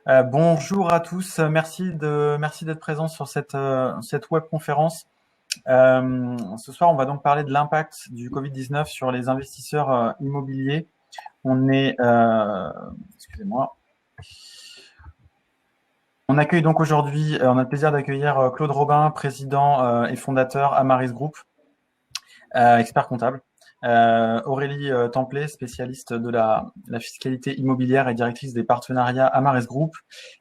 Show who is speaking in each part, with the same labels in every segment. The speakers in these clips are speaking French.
Speaker 1: Bonjour à tous, merci d'être présents sur cette webconférence. Ce soir, on va donc parler de l'impact du Covid-19 sur les investisseurs immobiliers. Excusez-moi. On accueille donc aujourd'hui, on a le plaisir d'accueillir Claude Robin, président et fondateur Amaris Group, expert comptable. Aurélie Templet, spécialiste de la fiscalité immobilière et directrice des partenariats Amaris Group.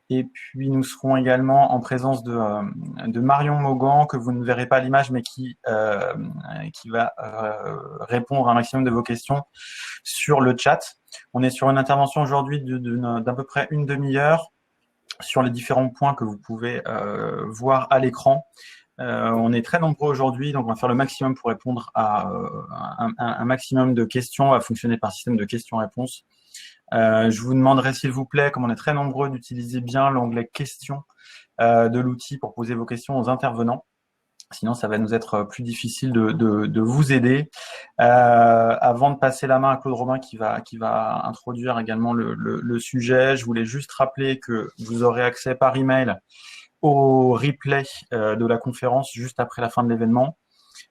Speaker 1: Et puis nous serons également en présence de Marion Maugan, que vous ne verrez pas à l'image, mais qui va répondre à un maximum de vos questions sur le chat. On est sur une intervention aujourd'hui d'à peu près une demi-heure sur les différents points que vous pouvez voir à l'écran. On est très nombreux aujourd'hui, donc on va faire le maximum pour répondre à un maximum de questions. On va fonctionner par système de questions-réponses. Je vous demanderai, s'il vous plaît, comme on est très nombreux, d'utiliser bien l'onglet questions de l'outil pour poser vos questions aux intervenants. Sinon, ça va nous être plus difficile de vous aider. Avant de passer la main à Claude Robin qui va introduire également le sujet, je voulais juste rappeler que vous aurez accès par email au replay de la conférence juste après la fin de l'événement.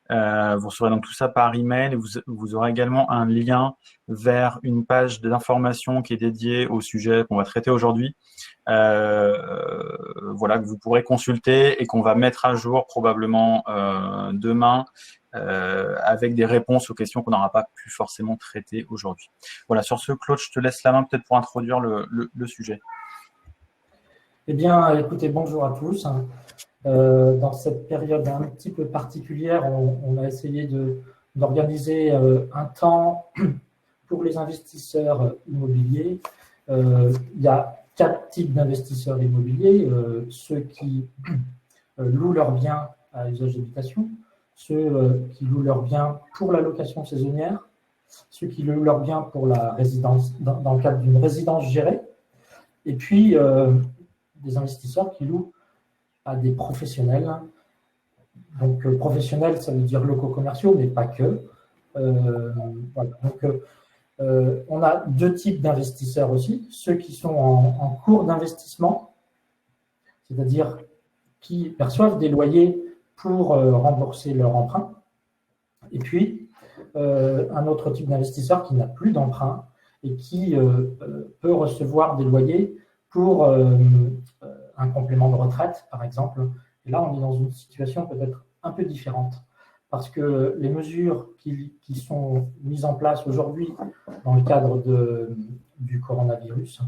Speaker 1: Vous recevrez donc tout ça par email. Vous aurez également un lien vers une page d'information qui est dédiée au sujet qu'on va traiter aujourd'hui. Voilà, que vous pourrez consulter et qu'on va mettre à jour probablement demain avec des réponses aux questions qu'on n'aura pas pu forcément traiter aujourd'hui. Voilà, sur ce, Claude, je te laisse la main peut-être pour introduire le sujet.
Speaker 2: Eh bien, écoutez, bonjour à tous. Dans cette période un petit peu particulière, on a essayé d'organiser un temps pour les investisseurs immobiliers. Il y a 4 types d'investisseurs immobiliers. Ceux qui louent leurs biens à usage d'habitation, ceux qui louent leurs biens pour la location saisonnière, ceux qui louent leurs biens pour la résidence, dans le cadre d'une résidence gérée, et puis des investisseurs qui louent à des professionnels. Donc, professionnels, ça veut dire locaux commerciaux, mais pas que. Voilà. Donc, on a 2 types d'investisseurs aussi. Ceux qui sont en cours d'investissement, c'est-à-dire qui perçoivent des loyers pour rembourser leur emprunt. Et puis, un autre type d'investisseur qui n'a plus d'emprunt et qui peut recevoir des loyers pour un complément de retraite, par exemple. Et là, on est dans une situation peut-être un peu différente parce que les mesures qui sont mises en place aujourd'hui dans le cadre du coronavirus,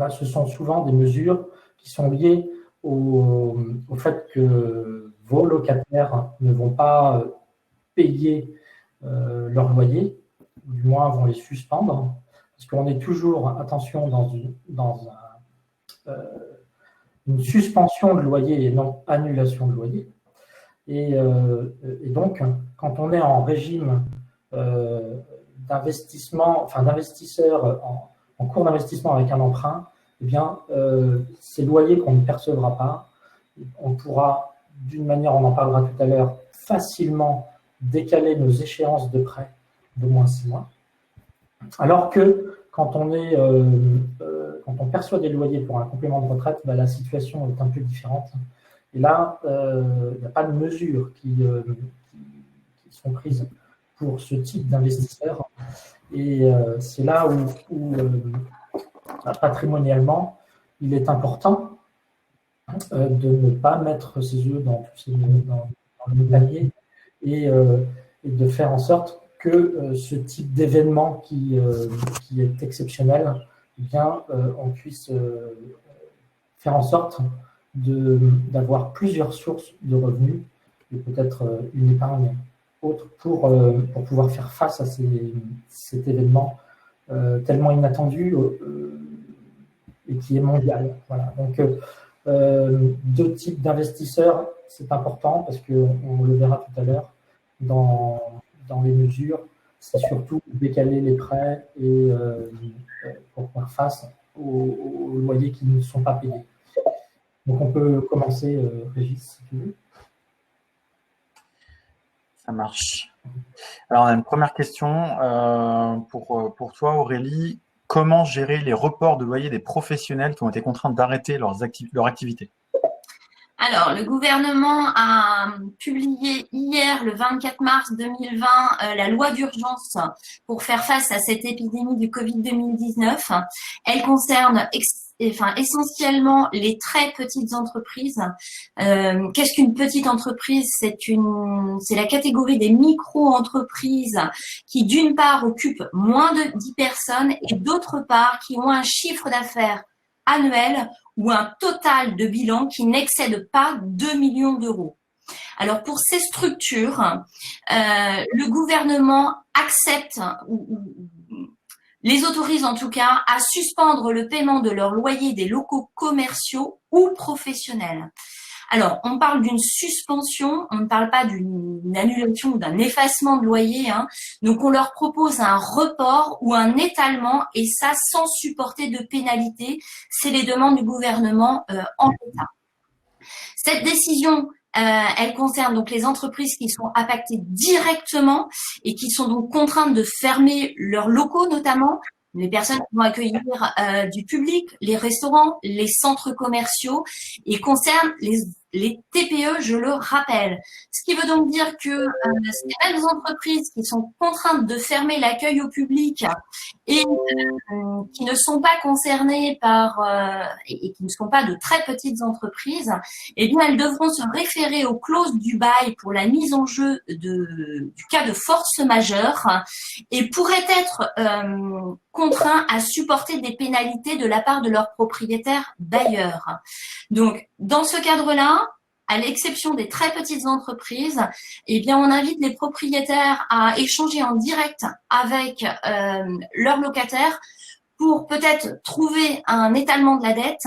Speaker 2: ce sont souvent des mesures qui sont liées au fait que vos locataires ne vont pas payer leur loyer, ou du moins vont les suspendre, parce qu'on est toujours, attention, dans une suspension de loyer et non annulation de loyer. Et donc, quand on est en régime d'investisseur en cours d'investissement avec un emprunt, eh bien, ces loyers qu'on ne percevra pas, on pourra, d'une manière, on en parlera tout à l'heure, facilement décaler nos échéances de prêt d'au moins 6 mois. Alors que quand on perçoit des loyers pour un complément de retraite, la situation est un peu différente. Et là, il n'y a pas de mesures qui sont prises pour ce type d'investisseurs. Et c'est là où patrimonialement, il est important de ne pas mettre ses œufs dans le même panier et de faire en sorte que ce type d'événement qui est exceptionnel, eh bien, on puisse faire en sorte d'avoir plusieurs sources de revenus et peut-être une épargne autre pour pouvoir faire face à cet événement tellement inattendu et qui est mondial. Voilà. Donc, 2 types d'investisseurs, c'est important parce qu'on le verra tout à l'heure dans les mesures, c'est surtout décaler les prêts et pour faire face aux loyers qui ne sont pas payés. Donc on peut commencer, Régis, si tu veux.
Speaker 1: Ça marche. Alors on a une première question pour toi, Aurélie. comment gérer les reports de loyer des professionnels qui ont été contraints d'arrêter leur activité?
Speaker 3: Alors, le gouvernement a publié hier, le 24 mars 2020, la loi d'urgence pour faire face à cette épidémie du Covid-2019. Elle concerne essentiellement les très petites entreprises. Qu'est-ce qu'une petite entreprise? C'est la catégorie des micro-entreprises qui, d'une part, occupent moins de 10 personnes et d'autre part, qui ont un chiffre d'affaires annuel ou un total de bilan qui n'excède pas 2 millions d'euros. Alors pour ces structures, le gouvernement accepte ou les autorise en tout cas à suspendre le paiement de leur loyer des locaux commerciaux ou professionnels. Alors, on parle d'une suspension, on ne parle pas d'une annulation ou d'un effacement de loyer. Donc, on leur propose un report ou un étalement et ça sans supporter de pénalité. C'est les demandes du gouvernement en l'état. Cette décision, elle concerne donc les entreprises qui sont impactées directement et qui sont donc contraintes de fermer leurs locaux notamment. Les personnes qui vont accueillir du public, les restaurants, les centres commerciaux et concerne les TPE, je le rappelle. Ce qui veut donc dire que ces mêmes entreprises qui sont contraintes de fermer l'accueil au public et qui ne sont pas concernées par et qui ne sont pas de très petites entreprises, eh bien elles devront se référer aux clauses du bail pour la mise en jeu du cas de force majeure et pourraient être contraints à supporter des pénalités de la part de leurs propriétaires bailleurs. Donc, dans ce cadre-là, à l'exception des très petites entreprises, eh bien, on invite les propriétaires à échanger en direct avec leurs locataires pour peut-être trouver un étalement de la dette,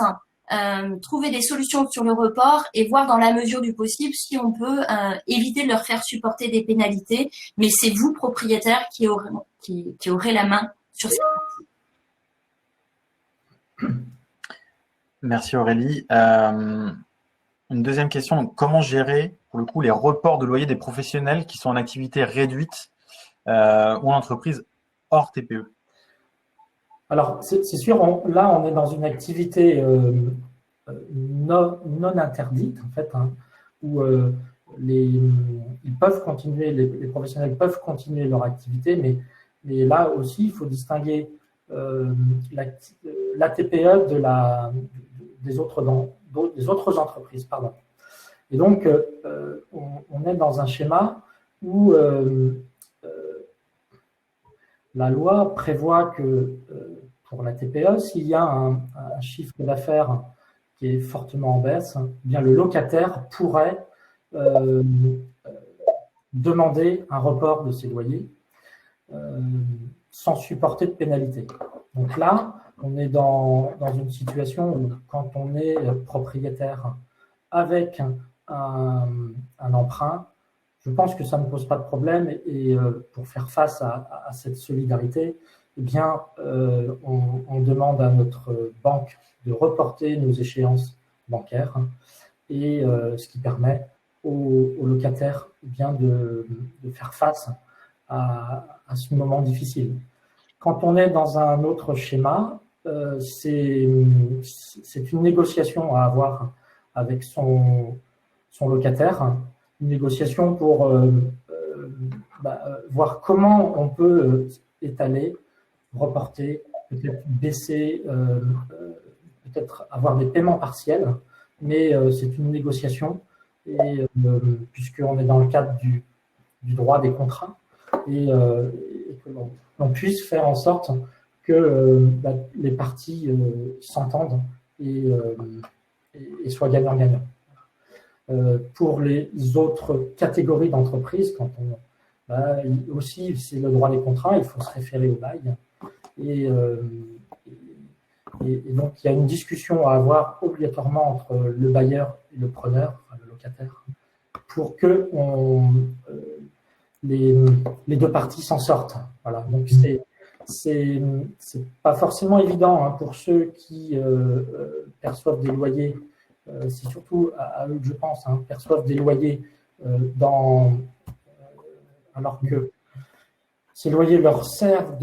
Speaker 3: trouver des solutions sur le report et voir dans la mesure du possible si on peut éviter de leur faire supporter des pénalités. Mais c'est vous, propriétaires, qui aurez la main sur cette partie.
Speaker 1: Merci Aurélie. Une deuxième question, donc, comment gérer pour le coup les reports de loyer des professionnels qui sont en activité réduite ou en entreprise hors TPE?
Speaker 2: Alors, c'est sûr, là, on est dans une activité non interdite, en fait, où ils peuvent continuer, les professionnels peuvent continuer leur activité, mais là aussi, il faut distinguer la TPE des autres entreprises. Pardon. Et donc, on est dans un schéma où la loi prévoit que pour la TPE, s'il y a un chiffre d'affaires qui est fortement en baisse, eh bien le locataire pourrait demander un report de ses loyers sans supporter de pénalité. Donc là, on est dans une situation où quand on est propriétaire avec un emprunt, je pense que ça ne pose pas de problème et pour faire face à cette solidarité, eh bien, on demande à notre banque de reporter nos échéances bancaires et ce qui permet aux locataires eh bien, de faire face à ce moment difficile. Quand on est dans un autre schéma, c'est une négociation à avoir avec son locataire, une négociation pour voir comment on peut étaler, reporter, peut-être baisser, peut-être avoir des paiements partiels, mais c'est une négociation et puisqu'on est dans le cadre du droit des contrats et que l'on puisse faire en sorte que les parties s'entendent et soient gagnant-gagnant. Pour les autres catégories d'entreprises, quand aussi c'est le droit des contrats, il faut se référer au bail. Et donc il y a une discussion à avoir obligatoirement entre le bailleur et le preneur, enfin, le locataire, pour que les deux parties s'en sortent. Voilà. Donc c'est pas forcément évident pour ceux qui perçoivent des loyers. C'est surtout à eux que je pense, perçoivent des loyers alors que ces loyers leur servent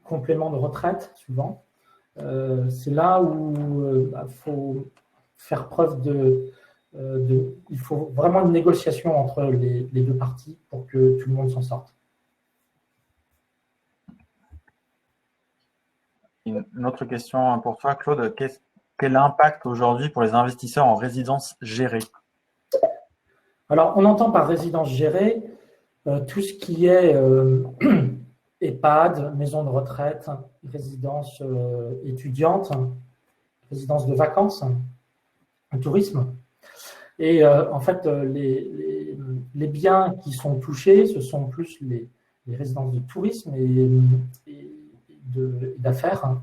Speaker 2: complément de retraite, souvent. C'est là où il faut faire preuve il faut vraiment une négociation entre les deux parties pour que tout le monde s'en sorte.
Speaker 1: Une autre question pour toi, Claude. Quel impact aujourd'hui pour les investisseurs en résidence gérée?
Speaker 2: Alors, on entend par résidence gérée tout ce qui est EHPAD, maison de retraite, résidence étudiante, résidence de vacances, tourisme. Et en fait, les biens qui sont touchés, ce sont plus les résidences de tourisme et d'affaires, hein,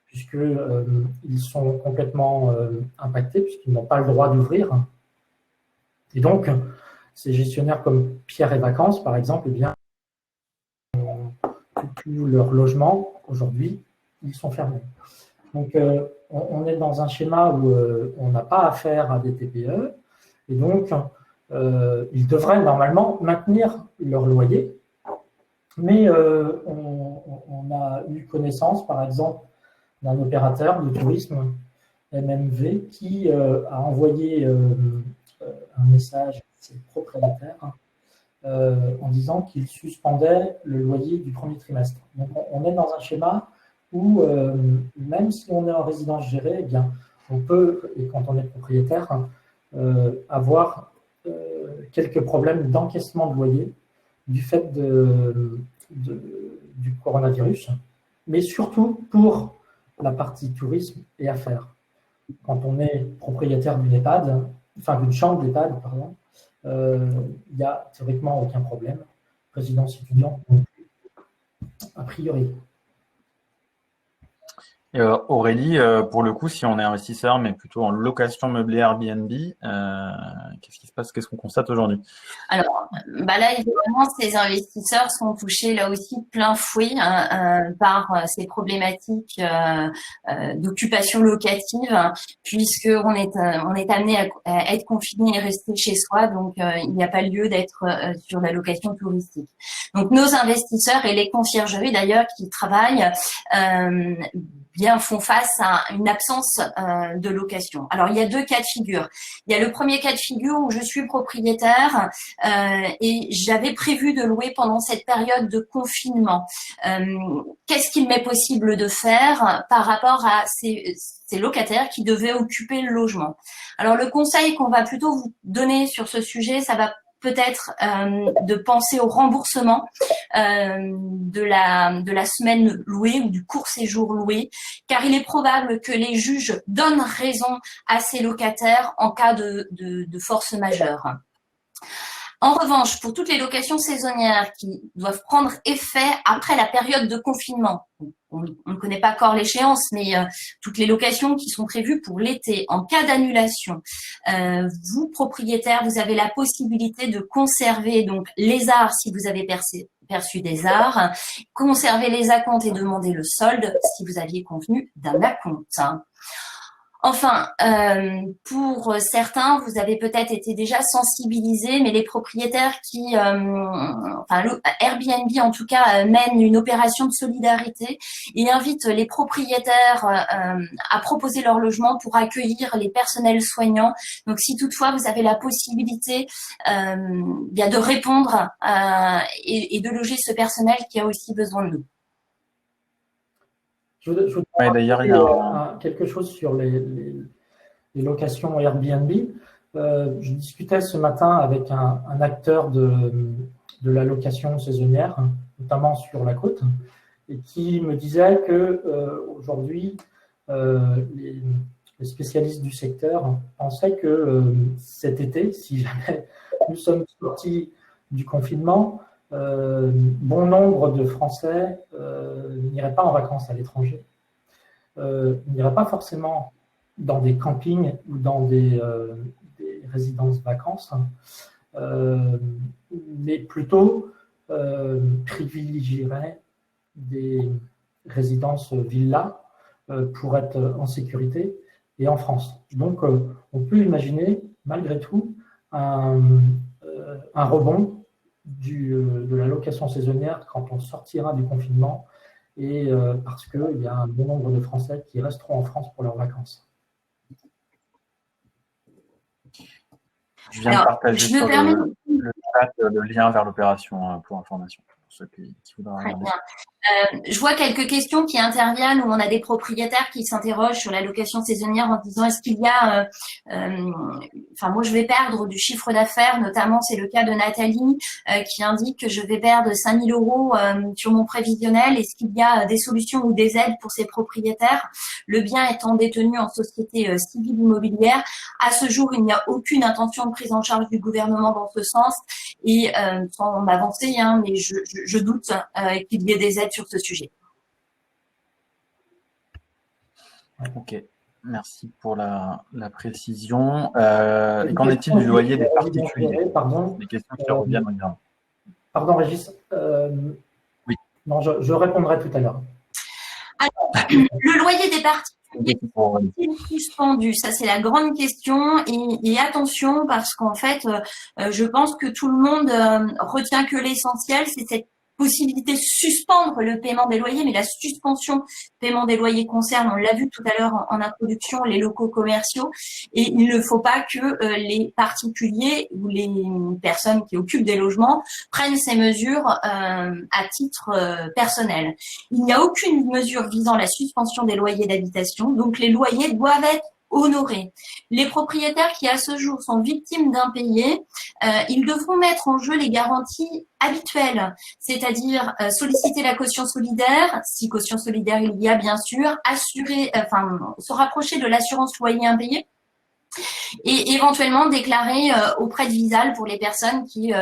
Speaker 2: puisqu'ils sont complètement impactés, puisqu'ils n'ont pas le droit d'ouvrir. Et donc, ces gestionnaires comme Pierre et Vacances, par exemple, eh bien, tous leurs logements, aujourd'hui, ils sont fermés. Donc, on est dans un schéma où on n'a pas affaire à des TPE, et donc, ils devraient normalement maintenir leur loyer. Mais on a eu connaissance, par exemple, d'un opérateur de tourisme, MMV, qui a envoyé un message à ses propriétaires en disant qu'il suspendait le loyer du premier trimestre. Donc, on est dans un schéma où, même si on est en résidence gérée, eh bien, on peut, et quand on est propriétaire, avoir quelques problèmes d'encaissement de loyer du fait du coronavirus, mais surtout pour la partie tourisme et affaires. Quand on est propriétaire d'une EHPAD, enfin d'une chambre d'EHPAD, pardon, il n'y a théoriquement aucun problème. Résidence étudiante, a priori.
Speaker 1: Et Aurélie, pour le coup, si on est investisseur, mais plutôt en location meublée Airbnb, qu'est-ce qui se passe? Qu'est-ce qu'on constate aujourd'hui?
Speaker 3: Alors, là, évidemment, ces investisseurs sont touchés là aussi plein fouet par ces problématiques d'occupation locative, puisqu'on est amené à être confiné et rester chez soi, donc il n'y a pas lieu d'être sur la location touristique. Donc, nos investisseurs et les conciergeries d'ailleurs qui travaillent font face à une absence de location. Alors, il y a deux cas de figure. Il y a le premier cas de figure où je suis propriétaire et j'avais prévu de louer pendant cette période de confinement. Qu'est-ce qu'il m'est possible de faire par rapport à ces locataires qui devaient occuper le logement? Alors, le conseil qu'on va plutôt vous donner sur ce sujet, ça va peut-être de penser au remboursement de la semaine louée ou du court séjour loué, car il est probable que les juges donnent raison à ces locataires en cas de force majeure. En revanche, pour toutes les locations saisonnières qui doivent prendre effet après la période de confinement, on ne connaît pas encore l'échéance, mais toutes les locations qui sont prévues pour l'été, en cas d'annulation, vous, propriétaires, vous avez la possibilité de conserver donc les arts si vous avez perçu des arts, conserver les acomptes et demander le solde si vous aviez convenu d'un acompte. Enfin, pour certains, vous avez peut-être été déjà sensibilisés, mais les propriétaires qui, Airbnb en tout cas, mène une opération de solidarité et invite les propriétaires à proposer leur logement pour accueillir les personnels soignants. Donc, si toutefois vous avez la possibilité de répondre et de loger ce personnel qui a aussi besoin de nous.
Speaker 2: Je voudrais
Speaker 1: d'ailleurs, il y a
Speaker 2: quelque chose sur les locations Airbnb. Je discutais ce matin avec un acteur de la location saisonnière, notamment sur la côte, et qui me disait que aujourd'hui, les spécialistes du secteur pensaient que cet été, si jamais nous sommes sortis du confinement, bon nombre de Français n'iraient pas en vacances à l'étranger, n'iraient pas forcément dans des campings ou dans des résidences vacances, mais plutôt privilégieraient des résidences villas pour être en sécurité et en France. Donc, on peut imaginer malgré tout un rebond de la location saisonnière quand on sortira du confinement et parce qu'il y a un bon nombre de Français qui resteront en France pour leurs vacances.
Speaker 1: Je viens de partager sur le chat le lien vers l'opération pour information, pour ceux qui voudraient regarder.
Speaker 3: Je vois quelques questions qui interviennent où on a des propriétaires qui s'interrogent sur la location saisonnière en disant est-ce qu'il y a, moi je vais perdre du chiffre d'affaires, notamment c'est le cas de Nathalie qui indique que je vais perdre 5 000 euros sur mon prévisionnel. Est-ce qu'il y a des solutions ou des aides pour ces propriétaires? Le bien étant détenu en société civile immobilière, à ce jour il n'y a aucune intention de prise en charge du gouvernement dans ce sens et sans m'avancer, mais je doute qu'il y ait des aides sur ce sujet.
Speaker 1: Ok, merci pour la précision. Et qu'en est-il du loyer des particuliers?
Speaker 2: Pardon.
Speaker 1: Des questions qui reviennent régulièrement.
Speaker 2: Pardon, Régis.
Speaker 1: Oui.
Speaker 2: Non, je répondrai tout à l'heure.
Speaker 3: Alors, le loyer des particuliers est suspendu? Ça, c'est la grande question. Et attention, parce qu'en fait, je pense que tout le monde retient que l'essentiel, c'est cette possibilité de suspendre le paiement des loyers, mais la suspension du paiement des loyers concerne, on l'a vu tout à l'heure en introduction, les locaux commerciaux, et il ne faut pas que les particuliers ou les personnes qui occupent des logements prennent ces mesures à titre personnel. Il n'y a aucune mesure visant la suspension des loyers d'habitation, donc les loyers doivent être honorés. Les propriétaires qui à ce jour sont victimes d'impayés, ils devront mettre en jeu les garanties habituelles, c'est-à-dire solliciter la caution solidaire, si caution solidaire il y a bien sûr, se rapprocher de l'assurance loyer impayé et éventuellement déclarer auprès de Visal pour les personnes qui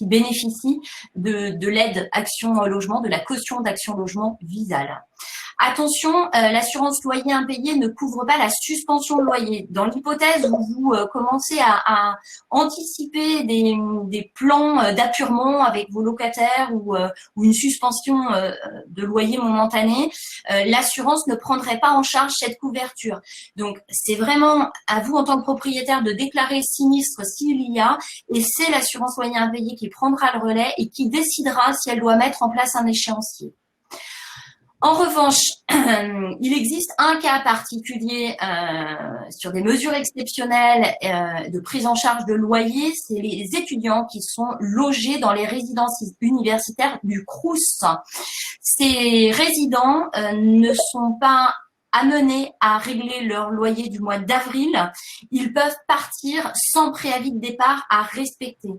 Speaker 3: bénéficient de l'aide Action Logement, de la caution d'Action Logement Visal. Attention, l'assurance loyer impayé ne couvre pas la suspension de loyer. Dans l'hypothèse où vous commencez à anticiper des plans d'appurement avec vos locataires ou une suspension de loyer momentané, l'assurance ne prendrait pas en charge cette couverture. Donc, c'est vraiment à vous en tant que propriétaire de déclarer sinistre s'il y a, et c'est l'assurance loyer impayé qui prendra le relais et qui décidera si elle doit mettre en place un échéancier. En revanche, il existe un cas particulier sur des mesures exceptionnelles de prise en charge de loyer, c'est les étudiants qui sont logés dans les résidences universitaires du Crous. Ces résidents ne sont pas amenés à régler leur loyer du mois d'avril, ils peuvent partir sans préavis de départ à respecter.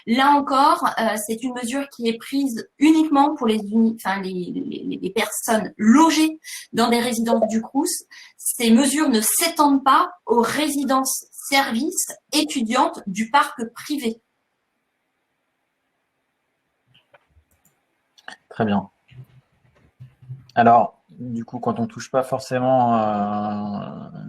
Speaker 3: Là encore, c'est une mesure qui est prise uniquement pour les personnes logées dans des résidences du Crous. Ces mesures ne s'étendent pas aux résidences services étudiantes du parc privé.
Speaker 1: Très bien. Alors, du coup, quand on ne touche pas forcément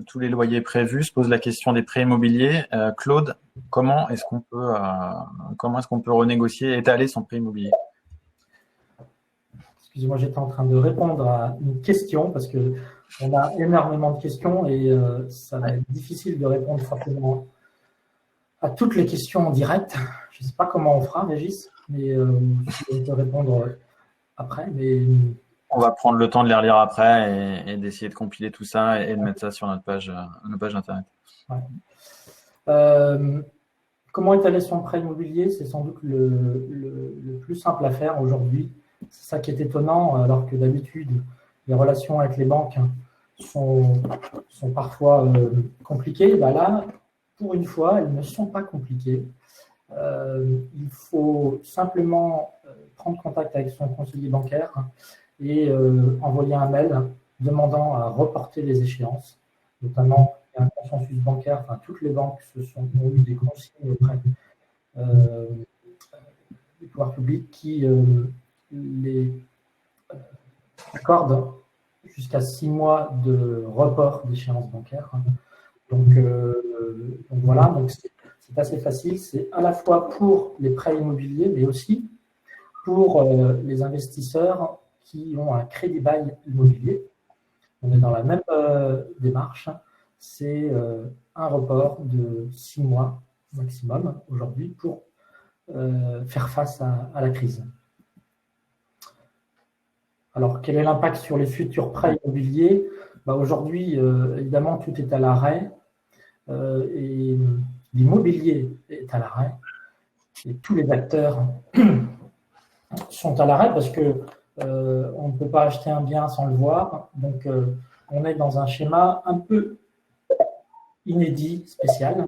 Speaker 1: tous les loyers prévus, se pose la question des prêts immobiliers. Claude, comment est-ce qu'on peut renégocier et étaler son prêt immobilier?
Speaker 2: Excusez-moi, j'étais en train de répondre à une question parce qu'on a énormément de questions et ça va être difficile de répondre forcément à toutes les questions en direct. Je ne sais pas comment on fera, Régis, mais je peux répondre après. Mais
Speaker 1: on va prendre le temps de les relire après et d'essayer de compiler tout ça et de mettre ça sur notre page internet.
Speaker 2: Ouais. Comment étaler son prêt immobilier? C'est sans doute le plus simple à faire aujourd'hui. C'est ça qui est étonnant, alors que d'habitude, les relations avec les banques sont parfois compliquées. Là, pour une fois, elles ne sont pas compliquées. Il faut simplement prendre contact avec son conseiller bancaire et envoyer un mail demandant à reporter les échéances, notamment il y a un consensus bancaire, toutes les banques ont eu des consignes auprès des pouvoirs publics qui les accordent jusqu'à 6 mois de report d'échéance bancaire. Donc voilà, donc c'est assez facile, c'est à la fois pour les prêts immobiliers, mais aussi pour les investisseurs qui ont un crédit bail immobilier. On est dans la même démarche. C'est un report de 6 mois maximum aujourd'hui pour faire face à la crise. Alors, quel est l'impact sur les futurs prêts immobiliers? Aujourd'hui, évidemment, tout est à l'arrêt et l'immobilier est à l'arrêt et tous les acteurs sont à l'arrêt parce que on ne peut pas acheter un bien sans le voir. Donc, on est dans un schéma un peu inédit, spécial.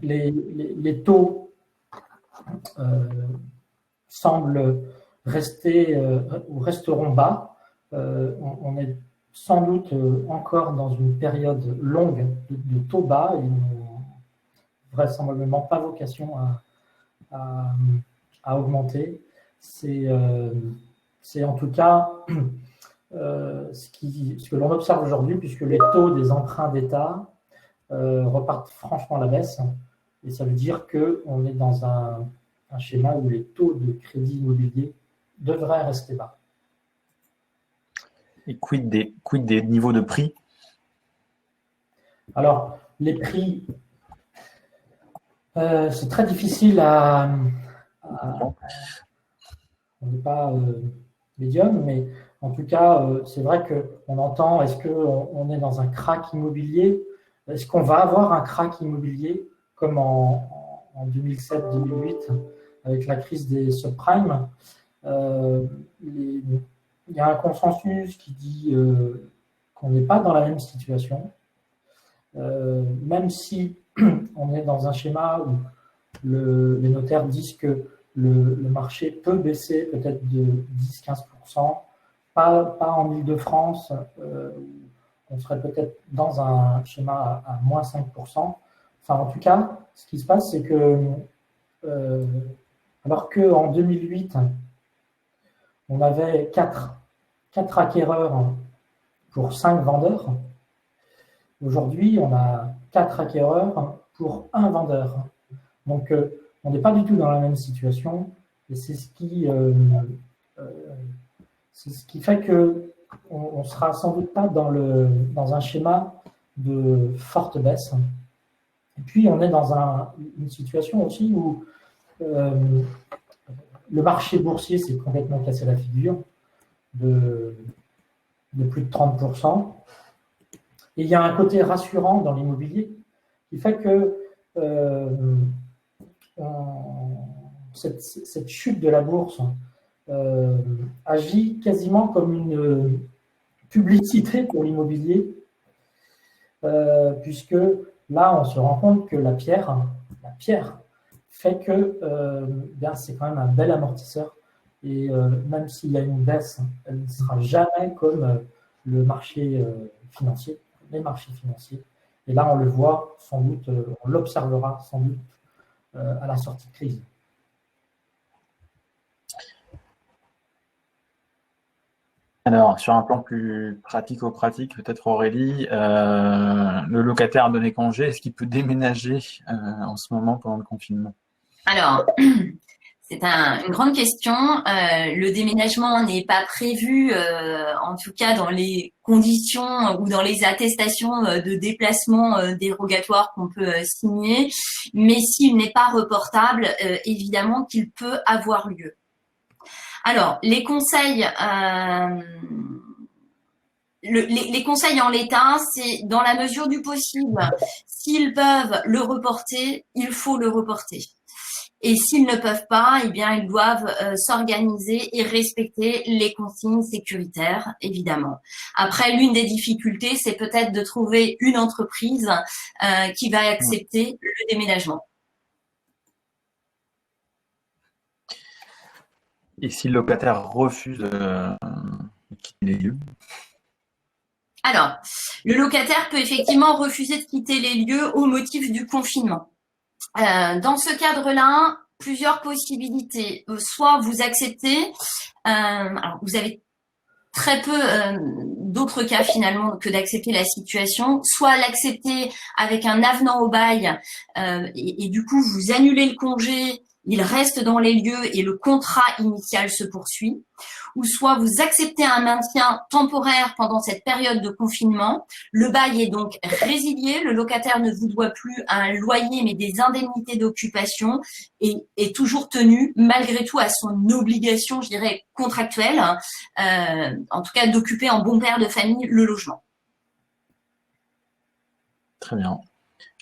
Speaker 2: Les taux semblent rester ou resteront bas. On est sans doute encore dans une période longue de taux bas et n'ont vraisemblablement pas vocation à augmenter. C'est en tout cas ce que l'on observe aujourd'hui, puisque les taux des emprunts d'État repartent franchement à la baisse. Et ça veut dire qu'on est dans un schéma où les taux de crédit immobilier devraient rester bas.
Speaker 1: Et quid des niveaux de prix?
Speaker 2: Alors, les prix, c'est très difficile on n'est pas médium, mais en tout cas, c'est vrai qu'on entend, est-ce qu'on est dans un krach immobilier? Est-ce qu'on va avoir un krach immobilier comme en 2007-2008 avec la crise des subprimes? Il y a un consensus qui dit qu'on n'est pas dans la même situation, même si on est dans un schéma où les notaires disent que le marché peut baisser peut-être de 10-15%, pas en Île-de-France, on serait peut-être dans un schéma à moins 5%. Enfin, en tout cas, ce qui se passe, c'est que alors qu'en 2008, on avait 4 acquéreurs pour 5 vendeurs, aujourd'hui, on a 4 acquéreurs pour 1 vendeur. Donc, on n'est pas du tout dans la même situation et c'est ce qui fait qu'on ne sera sans doute pas dans un schéma de forte baisse. Et puis, on est dans une situation aussi où le marché boursier s'est complètement cassé la figure de plus de 30%. Et il y a un côté rassurant dans l'immobilier qui fait que cette chute de la bourse agit quasiment comme une publicité pour l'immobilier, puisque là, on se rend compte que la pierre fait que c'est quand même un bel amortisseur. Et même s'il y a une baisse, elle ne sera jamais comme les marchés financiers. Et là, on le voit sans doute, on l'observera sans doute à la sortie de crise.
Speaker 1: Alors, sur un plan plus pratico-pratique, peut-être Aurélie, le locataire a donné congé, est-ce qu'il peut déménager en ce moment pendant le confinement?
Speaker 3: Alors, c'est une grande question. Le déménagement n'est pas prévu, en tout cas dans les conditions ou dans les attestations de déplacement dérogatoires qu'on peut signer. Mais s'il n'est pas reportable, évidemment qu'il peut avoir lieu. Alors, les conseils, les conseils en l'état, c'est dans la mesure du possible, s'ils peuvent le reporter, il faut le reporter. Et s'ils ne peuvent pas, eh bien, ils doivent s'organiser et respecter les consignes sécuritaires, évidemment. Après, l'une des difficultés, c'est peut-être de trouver une entreprise qui va accepter le déménagement.
Speaker 1: Et si le locataire refuse de quitter les lieux?
Speaker 3: Alors, le locataire peut effectivement refuser de quitter les lieux au motif du confinement. Dans ce cadre-là, plusieurs possibilités. Soit vous acceptez, alors vous avez très peu d'autres cas finalement que d'accepter la situation, soit l'accepter avec un avenant au bail et du coup vous annulez le congé il reste dans les lieux et le contrat initial se poursuit, ou soit vous acceptez un maintien temporaire pendant cette période de confinement. Le bail est donc résilié, le locataire ne vous doit plus un loyer mais des indemnités d'occupation et est toujours tenu malgré tout à son obligation, je dirais, contractuelle, en tout cas d'occuper en bon père de famille le logement.
Speaker 1: Très bien.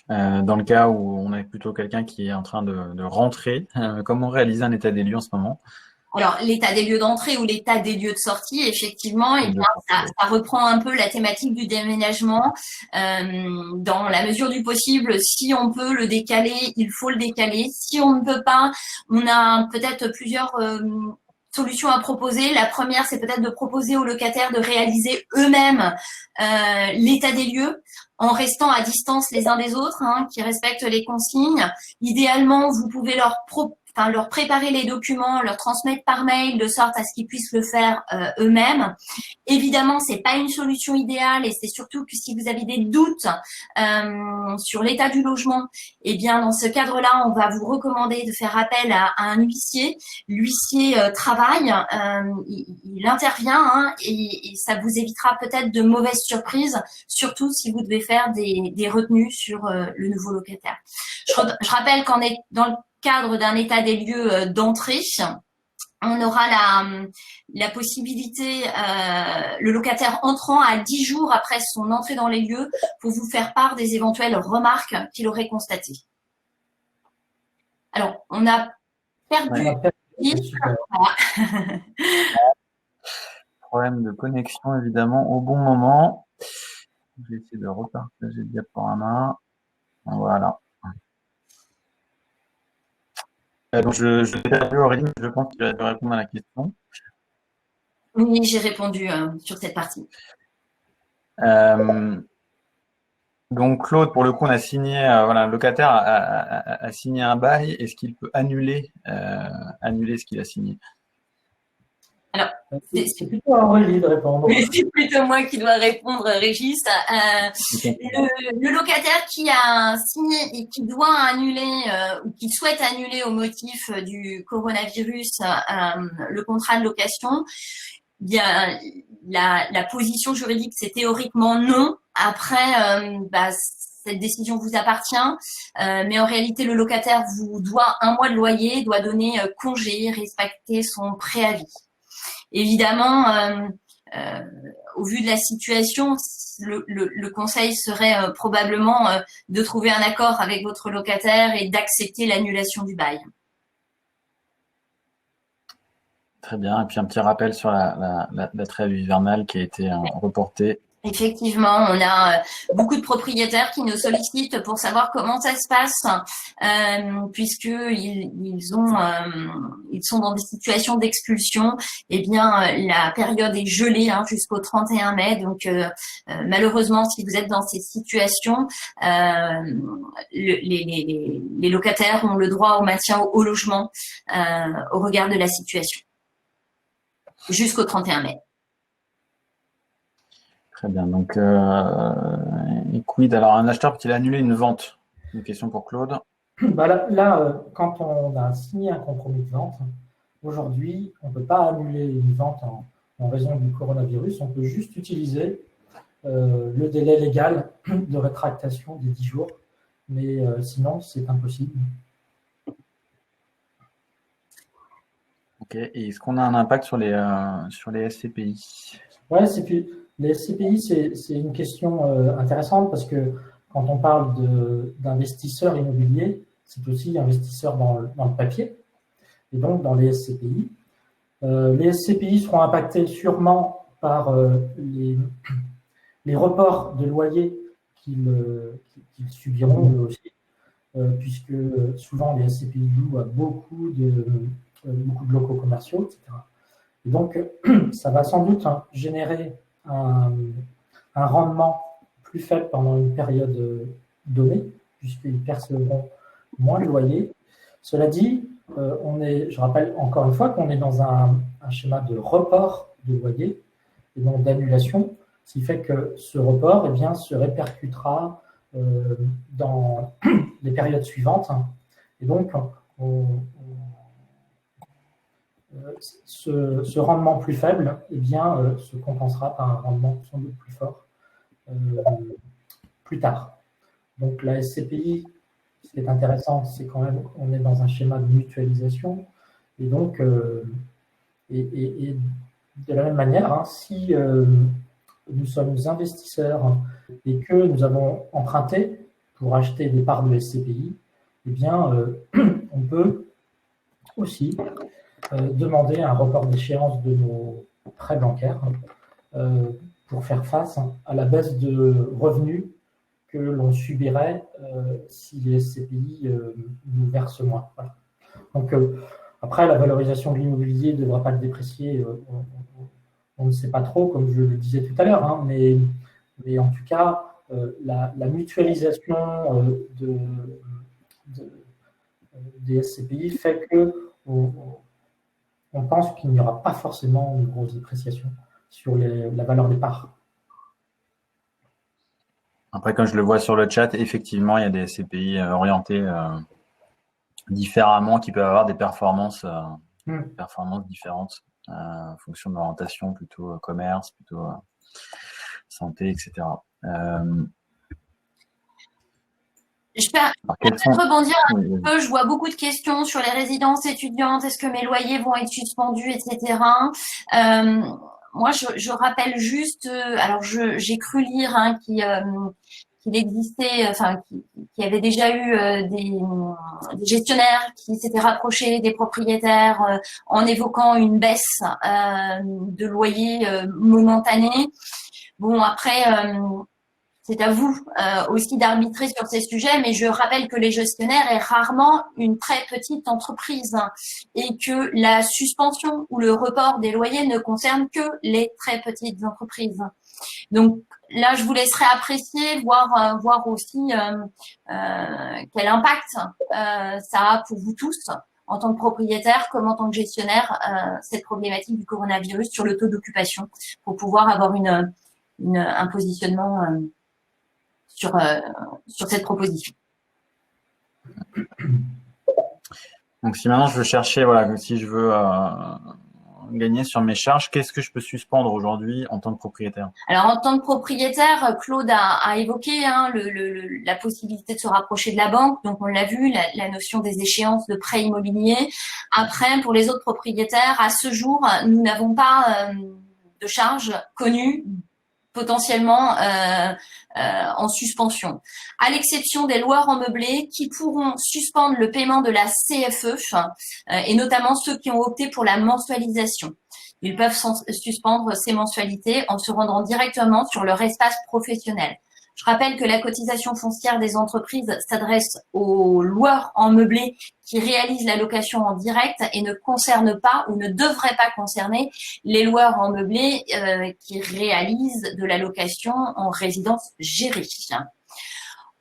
Speaker 1: Dans le cas où on a plutôt quelqu'un qui est en train de rentrer, comment réaliser un état des lieux en ce moment?
Speaker 3: Alors, l'état des lieux d'entrée ou l'état des lieux de sortie, effectivement, eh bien, ça reprend un peu la thématique du déménagement. Dans la mesure du possible, si on peut le décaler, il faut le décaler. Si on ne peut pas, on a peut-être plusieurs solutions à proposer. La première, c'est peut-être de proposer aux locataires de réaliser eux-mêmes l'état des lieux en restant à distance les uns des autres, qui respectent les consignes. Idéalement, vous pouvez leur préparer les documents, leur transmettre par mail de sorte à ce qu'ils puissent le faire eux-mêmes. Évidemment, c'est pas une solution idéale et c'est surtout que si vous avez des doutes sur l'état du logement, eh bien dans ce cadre-là, on va vous recommander de faire appel à un huissier. L'huissier travaille, il intervient et ça vous évitera peut-être de mauvaises surprises, surtout si vous devez faire des retenues sur le nouveau locataire. Je rappelle qu'on est dans le cadre d'un état des lieux d'entrée, on aura la possibilité, le locataire entrant à 10 jours après son entrée dans les lieux pour vous faire part des éventuelles remarques qu'il aurait constatées. Alors, on a perdu. Voilà.
Speaker 1: Problème de connexion, évidemment, au bon moment. Je vais essayer de repartager le diaporama. Voilà. Donc, je l'ai perdu, Aurélie, mais je pense qu'il va répondre à la question.
Speaker 3: Oui, j'ai répondu sur cette partie.
Speaker 1: Donc, Claude, pour le coup, on a signé, voilà, le locataire a signé un bail. Est-ce qu'il peut annuler ce qu'il a signé?
Speaker 2: Alors, c'est plutôt à Aurélie de répondre.
Speaker 3: C'est plutôt moi qui dois répondre, Régis. Le locataire qui a signé et qui doit annuler ou qui souhaite annuler au motif du coronavirus le contrat de location, bien la position juridique, c'est théoriquement non. Après, cette décision vous appartient, mais en réalité, le locataire vous doit 1 mois de loyer, doit donner congé, respecter son préavis. Évidemment, au vu de la situation, le conseil serait probablement de trouver un accord avec votre locataire et d'accepter l'annulation du bail.
Speaker 1: Très bien. Et puis un petit rappel sur la trêve hivernale qui a été reportée.
Speaker 3: Effectivement, on a beaucoup de propriétaires qui nous sollicitent pour savoir comment ça se passe, puisque ils sont dans des situations d'expulsion. Eh bien, la période est gelée jusqu'au 31 mai. Donc, malheureusement, si vous êtes dans ces situations, les locataires ont le droit au maintien au logement au regard de la situation jusqu'au 31 mai.
Speaker 1: Très bien. Donc, quid? Alors, un acheteur peut-il annuler une vente? Une question pour Claude.
Speaker 2: Là, quand on a signé un compromis de vente, aujourd'hui, on ne peut pas annuler une vente en raison du coronavirus. On peut juste utiliser le délai légal de rétractation des 10 jours. Mais sinon, c'est impossible.
Speaker 1: Ok. Et est-ce qu'on a un impact sur les SCPI?
Speaker 2: Ouais, les SCPI, c'est une question intéressante parce que quand on parle d'investisseurs immobiliers, c'est aussi investisseurs dans le papier et donc dans les SCPI. Les SCPI seront impactés sûrement par les reports de loyers qu'ils subiront eux aussi, puisque souvent les SCPI louent à beaucoup de locaux commerciaux, etc. Et donc, ça va sans doute générer un rendement plus faible pendant une période donnée, puisqu'ils percevront moins de loyer. Cela dit, je rappelle encore une fois qu'on est dans un schéma de report de loyer et donc d'annulation, ce qui fait que ce report se répercutera dans les périodes suivantes. Et donc, ce rendement plus faible se compensera par un rendement sans doute plus fort plus tard. Donc la SCPI, ce qui est intéressant, c'est quand même on est dans un schéma de mutualisation et donc et de la même manière, si nous sommes investisseurs et que nous avons emprunté pour acheter des parts de SCPI, on peut aussi demander un report d'échéance de nos prêts bancaires pour faire face à la baisse de revenus que l'on subirait si les SCPI nous versent moins. Voilà. Donc, après, la valorisation de l'immobilier ne devra pas le déprécier. On ne sait pas trop, comme je le disais tout à l'heure, mais en tout cas, la mutualisation des SCPI fait que on pense qu'il n'y aura pas forcément une grosse dépréciation sur la valeur des parts.
Speaker 1: Après, quand je le vois sur le chat, effectivement, il y a des SCPI orientés différemment qui peuvent avoir des performances différentes en fonction de l'orientation, plutôt commerce, plutôt santé, etc.
Speaker 3: Je peux rebondir un peu. Je vois beaucoup de questions sur les résidences étudiantes. Est-ce que mes loyers vont être suspendus, etc. Moi, je rappelle juste. Alors, j'ai cru lire qu'il existait, qu'il y avait déjà eu des gestionnaires qui s'étaient rapprochés des propriétaires en évoquant une baisse de loyer momentanée. Bon, après. C'est à vous aussi d'arbitrer sur ces sujets, mais je rappelle que les gestionnaires est rarement une très petite entreprise et que la suspension ou le report des loyers ne concerne que les très petites entreprises. Donc là, je vous laisserai apprécier, voir aussi quel impact ça a pour vous tous en tant que propriétaire comme en tant que gestionnaire, cette problématique du coronavirus sur le taux d'occupation pour pouvoir avoir un positionnement sur cette proposition.
Speaker 1: Donc, si maintenant je veux chercher, si je veux gagner sur mes charges, qu'est-ce que je peux suspendre aujourd'hui en tant que propriétaire?
Speaker 3: Alors, en tant que propriétaire, Claude a évoqué la possibilité de se rapprocher de la banque. Donc, on l'a vu, la notion des échéances de prêt immobilier. Après, pour les autres propriétaires, à ce jour, nous n'avons pas de charges connues potentiellement en suspension, à l'exception des loueurs en meublé qui pourront suspendre le paiement de la CFE et notamment ceux qui ont opté pour la mensualisation. Ils peuvent suspendre ces mensualités en se rendant directement sur leur espace professionnel. Je rappelle que la cotisation foncière des entreprises s'adresse aux loueurs en meublé qui réalisent la location en direct et ne concerne pas ou ne devrait pas concerner les loueurs en meublé qui réalisent de la location en résidence gérée.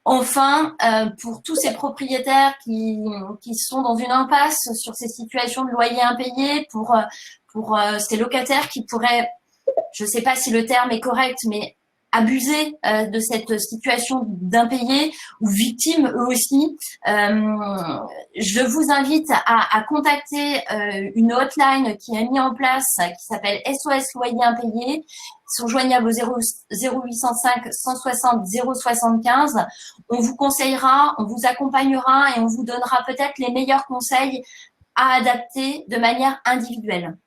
Speaker 3: Enfin, pour tous ces propriétaires qui sont dans une impasse sur ces situations de loyer impayés, pour ces locataires qui pourraient, je ne sais pas si le terme est correct, mais abuser de cette situation d'impayés ou victimes eux aussi, je vous invite à contacter une hotline qui est mise en place qui s'appelle SOS Loyer Impayé. Ils sont joignables au 0805 160 075. On vous conseillera, on vous accompagnera et on vous donnera peut-être les meilleurs conseils à adapter de manière individuelle.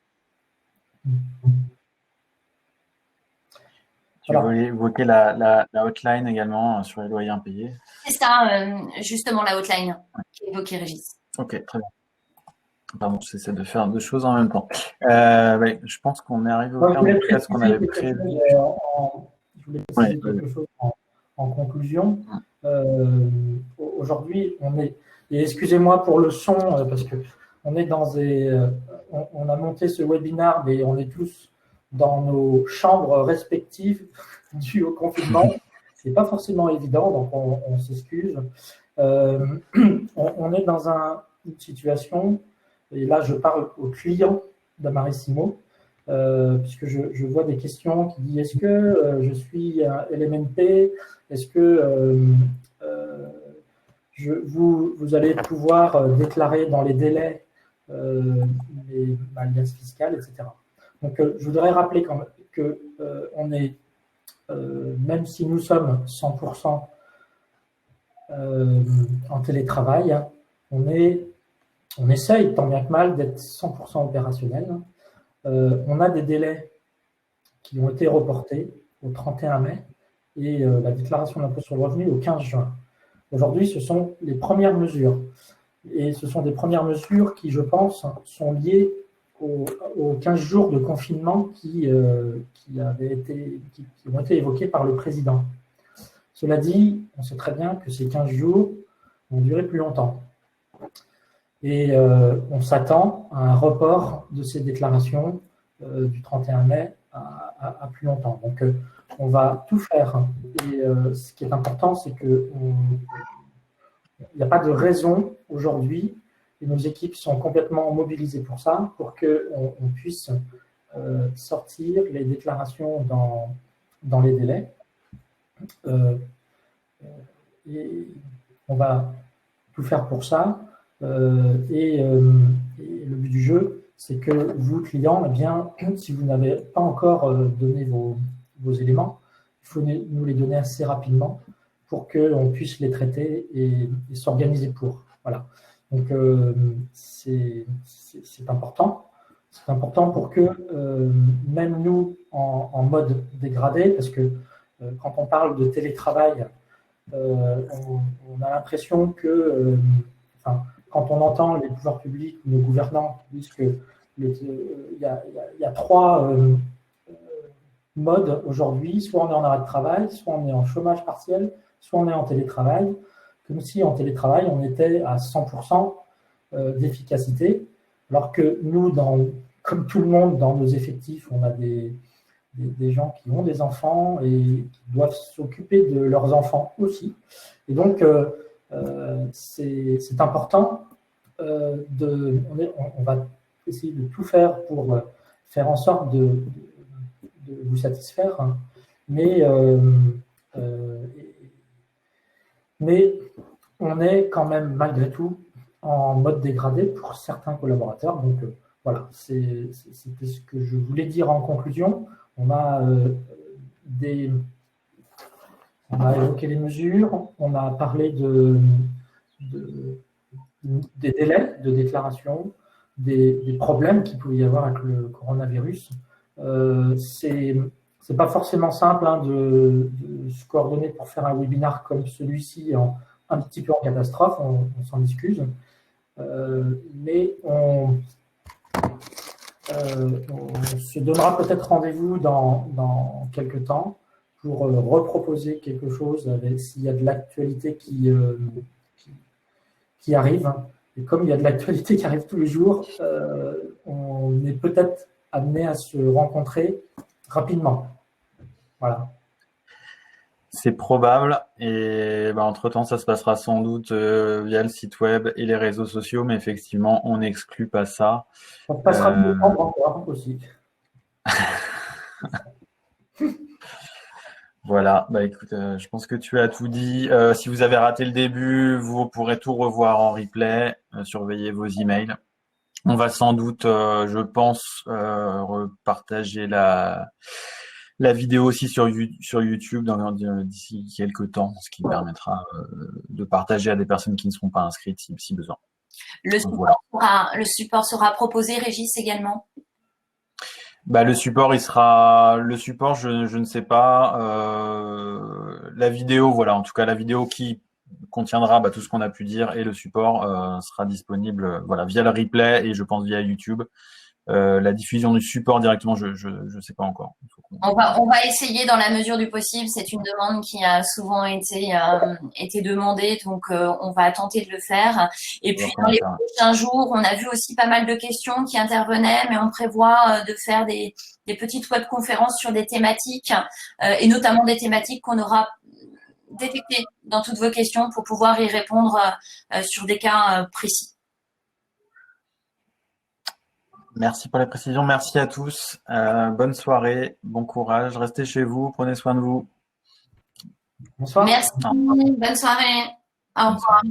Speaker 1: Tu voulais évoquer la hotline également sur les loyers impayés?
Speaker 3: C'est ça, justement, la hotline qui est évoquée, Régis.
Speaker 1: Ok, très bien. Pardon, j'essaie de faire deux choses en même temps. Je pense qu'on est arrivé au terme de ce qu'on avait prévu.
Speaker 2: Je voulais préciser quelque chose en conclusion. Aujourd'hui, et excusez-moi pour le son, parce que on est dans on a monté ce webinaire et on est tous dans nos chambres respectives dues au confinement. C'est pas forcément évident, donc on s'excuse. On est dans une situation, et là je parle aux clients d'Amarissimo, puisque je vois des questions qui disent est-ce que je suis un LMNP, est-ce que vous allez pouvoir déclarer dans les délais les alias fiscales, etc. Donc, je voudrais rappeler quand même que on est, même si nous sommes 100% en télétravail, hein, on essaye tant bien que mal d'être 100% opérationnel. On a des délais qui ont été reportés au 31 mai et la déclaration d'impôt sur le revenu au 15 juin. Aujourd'hui, ce sont les premières mesures. Et ce sont des premières mesures qui, je pense, sont liées aux 15 jours de confinement qui ont été évoqués par le président. Cela dit, on sait très bien que ces 15 jours vont durer plus longtemps. Et on s'attend à un report de ces déclarations du 31 mai à plus longtemps. Donc, on va tout faire. Et ce qui est important, c'est qu'il n'y a pas de raison aujourd'hui, et nos équipes sont complètement mobilisées pour ça, pour qu'on puisse sortir les déclarations dans les délais. Et on va tout faire pour ça. Et le but du jeu, c'est que vous, clients, eh bien, si vous n'avez pas encore donné vos éléments, il faut nous les donner assez rapidement pour qu'on puisse les traiter et s'organiser pour. Voilà. Donc, c'est important. C'est important pour que même nous, en mode dégradé, parce que quand on parle de télétravail, on a l'impression que, quand on entend les pouvoirs publics ou nos gouvernants disent qu'il y a trois modes aujourd'hui, soit on est en arrêt de travail, soit on est en chômage partiel, soit on est en télétravail, comme si en télétravail on était à 100% d'efficacité, alors que nous, comme tout le monde, dans nos effectifs, on a des gens qui ont des enfants et qui doivent s'occuper de leurs enfants aussi. Et donc, c'est important. On va essayer de tout faire pour faire en sorte de vous satisfaire, hein. Mais on est quand même malgré tout en mode dégradé pour certains collaborateurs. Donc voilà, c'était ce que je voulais dire en conclusion. On a évoqué les mesures, on a parlé des délais de déclaration, des problèmes qu'il pouvait y avoir avec le coronavirus. C'est pas forcément simple, hein, de se coordonner pour faire un webinaire comme celui-ci, un petit peu en catastrophe, on s'en excuse. Mais on se donnera peut-être rendez-vous dans quelques temps pour reproposer quelque chose s'il y a de l'actualité qui arrive. Et comme il y a de l'actualité qui arrive tous les jours, on est peut-être amené à se rencontrer rapidement. Voilà.
Speaker 1: C'est probable. Et entre-temps, ça se passera sans doute via le site web et les réseaux sociaux, mais effectivement, on n'exclut pas ça.
Speaker 2: Ça se passera mieux encore aussi.
Speaker 1: Voilà, écoute, je pense que tu as tout dit. Si vous avez raté le début, vous pourrez tout revoir en replay. Surveillez vos emails. On va sans doute, je pense, repartager la vidéo aussi sur YouTube d'ici quelques temps, ce qui permettra de partager à des personnes qui ne seront pas inscrites si besoin.
Speaker 3: Le support sera proposé, Régis, également.
Speaker 1: Le support, je ne sais pas. La vidéo, voilà, en tout cas la vidéo qui contiendra tout ce qu'on a pu dire, et le support sera disponible via le replay et je pense via YouTube. La diffusion du support directement, je sais pas encore.
Speaker 3: On va essayer dans la mesure du possible. C'est une demande qui a souvent été demandée, donc on va tenter de le faire. Et puis dans les prochains jours, on a vu aussi pas mal de questions qui intervenaient, mais on prévoit de faire des petites webconférences sur des thématiques et notamment des thématiques qu'on aura détectées dans toutes vos questions pour pouvoir y répondre sur des cas précis.
Speaker 1: Merci pour les précisions. Merci à tous. Bonne soirée, bon courage. Restez chez vous. Prenez soin de vous.
Speaker 2: Bonsoir.
Speaker 3: Merci. Bonne soirée. Au revoir.